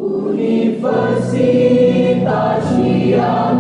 Universitas Syiah.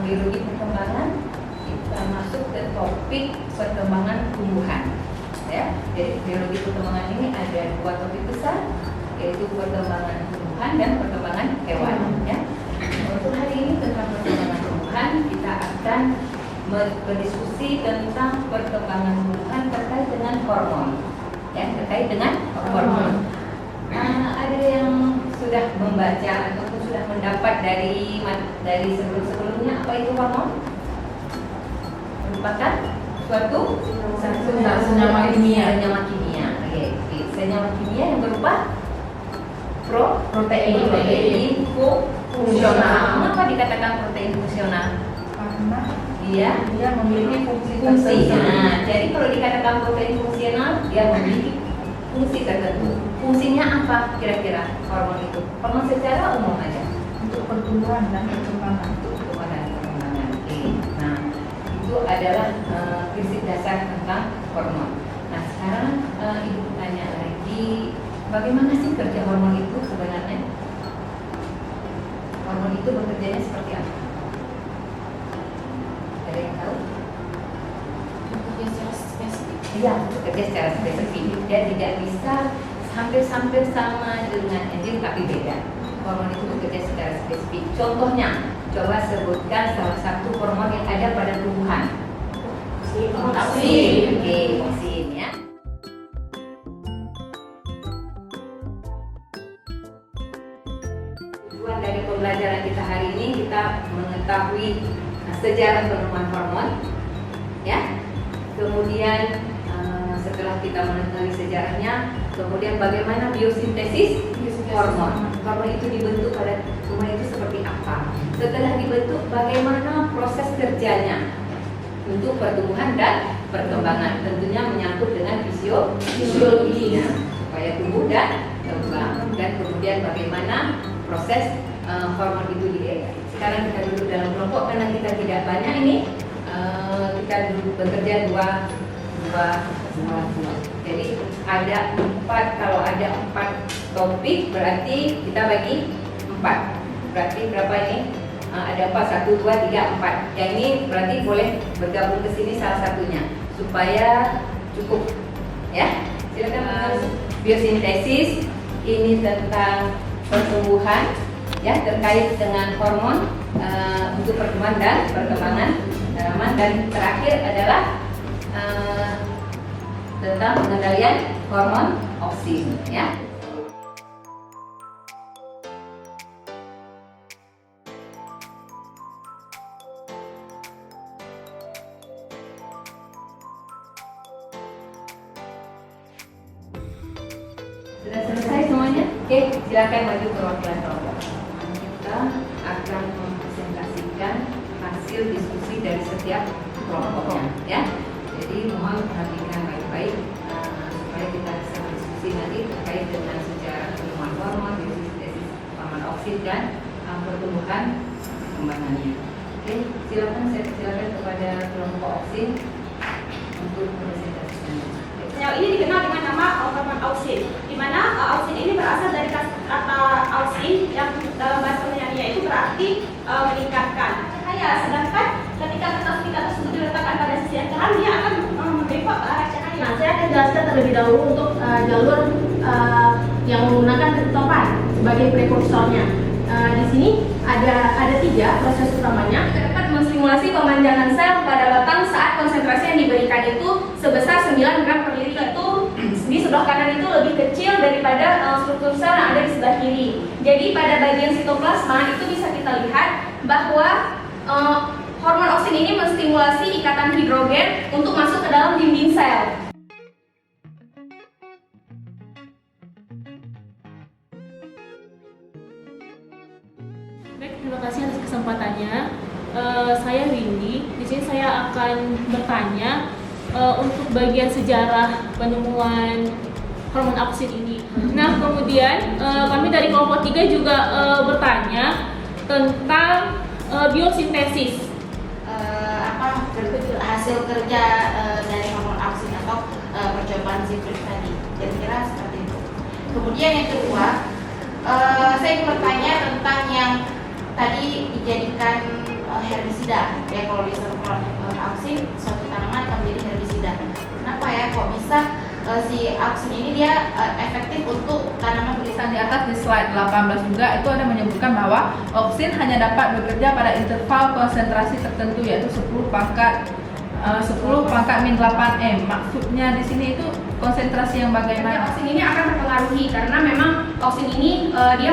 Biologi perkembangan, kita masuk ke topik perkembangan tumbuhan. Ya, jadi biologi perkembangan ini ada dua topik besar, yaitu perkembangan tumbuhan dan perkembangan hewan. Ya, untuk hari ini tentang perkembangan tumbuhan kita akan berdiskusi tentang perkembangan tumbuhan terkait dengan hormon. Ya, terkait dengan hormon. Ada yang sudah membaca ataupun sudah mendapat dari sebelum-sebelumnya apa itu hormon? Merupakan suatu senyawa kimia. Oke. Senyawa kimia yang berupa protein fungsional. Mengapa dikatakan protein fungsional? Karena Dia memiliki fungsi. Nah, jadi kalau dikatakan protein fungsional, dia memiliki fungsi tertentu. Fungsinya apa kira-kira hormon itu? Hormon secara umum aja. Untuk pertumbuhan dan perkembangan. Pertumbuhan dan perkembangan. Oke. Nah, itu adalah prinsip dasar tentang hormon. Nah, sekarang ibu tanya lagi, bagaimana sih kerja hormon itu sebenarnya? Hormon itu bekerjanya seperti apa? Ada yang tahu? Bekerja secara spesifik. Iya, bekerja secara spesifik. Dia tidak bisa hampir sama dengan enzim tapi beda. Hormon itu bekerja secara spesifik. Contohnya, coba sebutkan salah satu hormon yang ada pada tumbuhan. Oksin. Oke, oksin ya. Tujuan dari pembelajaran kita hari ini kita mengetahui sejarah penemuan hormon, ya. Kemudian setelah kita mengetahui sejarahnya, kemudian bagaimana biosintesis hormon. Hormon itu dibentuk pada tumbuh itu seperti apa? Setelah dibentuk, bagaimana proses kerjanya untuk pertumbuhan dan perkembangan? Tentunya menyangkut dengan fisiologinya supaya tumbuh dan kembang. Dan kemudian bagaimana proses hormon itu diedarkan. Sekarang kita duduk dalam kelompok karena kita tidak banyak ini. Kita duduk bekerja dua. Jadi ada 4, kalau ada 4 topik berarti kita bagi 4. Berarti berapa ini? Ada 4, 1, 2, 3, 4. Yang ini berarti boleh bergabung ke sini salah satunya supaya cukup. Ya, silakan. Biosintesis ini tentang pertumbuhan, ya, terkait dengan hormon untuk pertumbuhan dan perkembangan tanaman. Dan terakhir adalah tentang pengendalian hormon oksin, ya. Sudah selesai semuanya? Oke, silakan maju ke ruang kelompok. Kita akan mempresentasikan hasil diskusi dari setiap kelompoknya, ya. Jadi mohon perhatikan baik-baik supaya kita bisa berdiskusi nanti terkait dengan sejarah penemuan hormon, biosintesis hormon oksin dan pertumbuhan perkembangannya. Oke, silakan kepada kelompok oksin untuk presentasinya. Senyawa ini dikenal dengan nama hormon auksin, di mana auksin ini berasal dari kata auksin yang dalam bahasa Yunani itu berarti meningkatkan cahaya. Sedangkan ketika kertas pita tersebut diletakkan pada sisi yang terang, dia akan membengkok ke arah cahaya. Nah, saya akan jelaskan terlebih dahulu untuk jalur yang menggunakan triptofan sebagai prekursornya. Di sini ada 3 proses utamanya. Kita dapat menstimulasi pemanjangan sel pada batang saat konsentrasi yang diberikan itu sebesar 9 gram per liter. Itu di sebelah kanan itu lebih kecil daripada struktur sel yang ada di sebelah kiri. Jadi pada bagian sitoplasma itu bisa kita lihat bahwa hormon auksin ini menstimulasi ikatan hidrogen untuk masuk ke dalam dinding sel. Baik, terima kasih atas kesempatannya. Saya Windy. Di sini saya akan bertanya untuk bagian sejarah penemuan hormon auksin ini. Nah, kemudian kami dari kelompok 3 juga bertanya tentang biosintesis. Hasil kerja dari hormon auksin atau percobaan Zipfric tadi. Kira-kira seperti itu. Kemudian yang kedua, saya ingin bertanya tentang yang tadi dijadikan herbisida. Ya, kalau disemprot auksin suatu tanaman akan menjadi herbisida. Kenapa ya kok bisa si auksin ini dia efektif untuk tanaman? Tulisan di atas di slide 18 juga itu ada menyebutkan bahwa auksin hanya dapat bekerja pada interval konsentrasi tertentu, yaitu 10 pangkat min 8M. Maksudnya di sini itu konsentrasi yang bagaimana? Auksin ini akan mempengaruhi karena memang auksin ini dia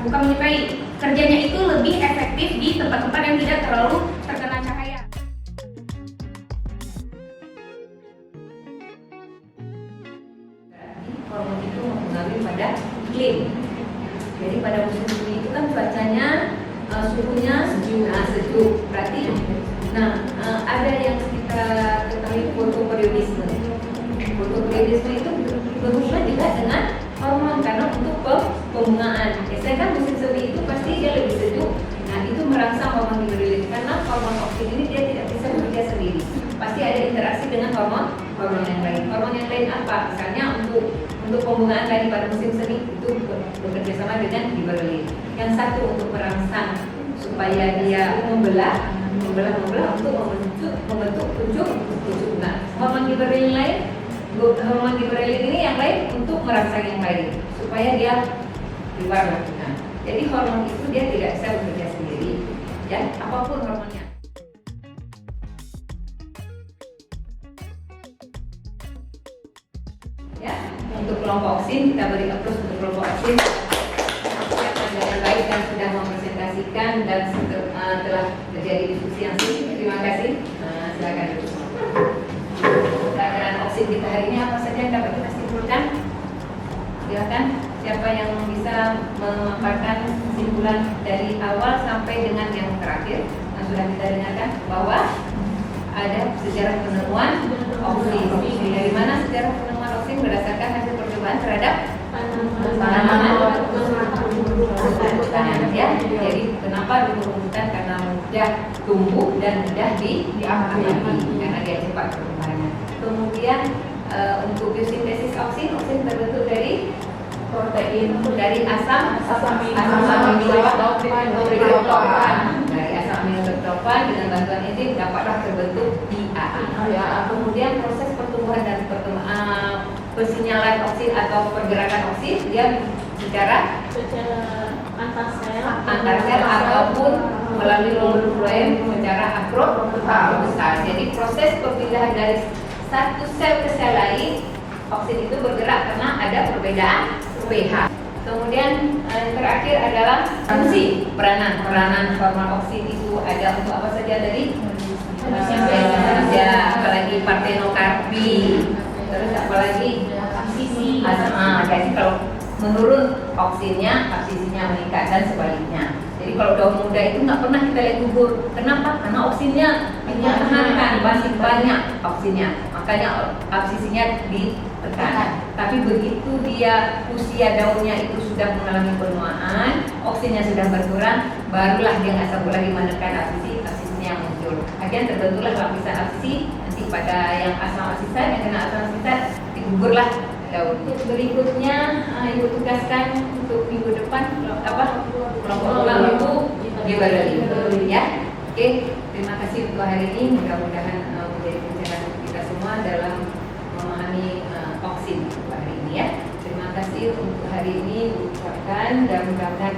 bukan menyukai, kerjanya itu lebih efektif di tempat-tempat yang tidak terlalu terkena cahaya. Hormon itu mempengaruhi pada iklim. Jadi pada musim semi itu kan cuacanya suhunya sejuk. Berarti ada yang kita ketahui fotoperiodisme. Fotoperiodisme itu berhubungan juga dengan hormon karena untuk pembungaan. Biasanya kan musim semi itu pasti dia lebih sejuk. Nah, itu merangsang hormon gibberellin karena hormon auksin ini dia tidak bisa bekerja sendiri. Pasti ada interaksi dengan hormon yang lain. Hormon yang lain apa? Misalnya untuk pembungaan tadi pada musim semi itu bekerja sama dengan gibberellin. Yang satu untuk merangsang supaya dia membelah untuk membentuk pucuk bunga. Hormon gibberellin lain, hormon gibberellin ini yang lain untuk merangsang yang lain supaya dia keluar lah. Nah, jadi hormon itu dia tidak bisa bekerja sendiri, ya apapun hormonnya. Ya, untuk kelompok auksin kita beri approach untuk kelompok auksin. Yang baik dan sudah mempresentasikan dan telah terjadi diskusi yang singkat. Terima kasih. Silakan. Pelajaran auksin kita hari ini apa saja yang dapat kita simpulkan? Silakan. Siapa yang bisa memaparkan kesimpulan dari awal sampai dengan yang terakhir yang sudah kita dengarkan bahwa ada sejarah penemuan auksin. Dari mana sejarah penemuan auksin? Berdasarkan hasil percobaan terhadap tanaman. Ya, jadi kenapa rumbutan? Karena mudah tumbuh dan mudah diamati karena dia cepat perkembangannya. Kemudian untuk biosintesis auksin terbentuk dari protein dari asam aminotriptofan. Dari asam aminotriptofan dengan bantuan enzim dapatlah terbentuk DHA. Kemudian proses pertumbuhan dan persinyalan auksin atau pergerakan auksin dia secara antar sel ataupun melalui molekul secara akrobatikal. Jadi proses perpindahan dari satu sel ke sel lain, auksin itu bergerak karena ada perbedaan pH. Kemudian yang terakhir adalah fungsi peranan hormon auksin itu ada untuk apa saja tadi? Apalagi partenokarpi, terus apalagi absisi. Jadi kalau menurun auksinnya, absisinya meningkat dan sebaliknya. Jadi kalau daun muda itu nggak pernah kita lihat gugur. Kenapa? Karena auksinnya dipertahankan, masih banyak auksinnya. Makanya absisinya ditekan. Tapi begitu dia usia daunnya itu sudah mengalami penuaan, auksinnya sudah berkurang, barulah dia nggak sanggup lagi menekan absisinya yang muncul. Akhirnya terbentuklah lapisan absisi. Nanti pada yang asam absisat, yang kena asam absisat, digugurlah daun. Berikutnya ibu tugaskan untuk minggu depan kelompok untuk gibberellin ya. Oke, terima kasih untuk hari ini. Mudah-mudahan menjadi pencerahan kita semua dalam memahami auksin hari ini ya. Terima kasih untuk hari ini ucapkan dan mudah-mudahan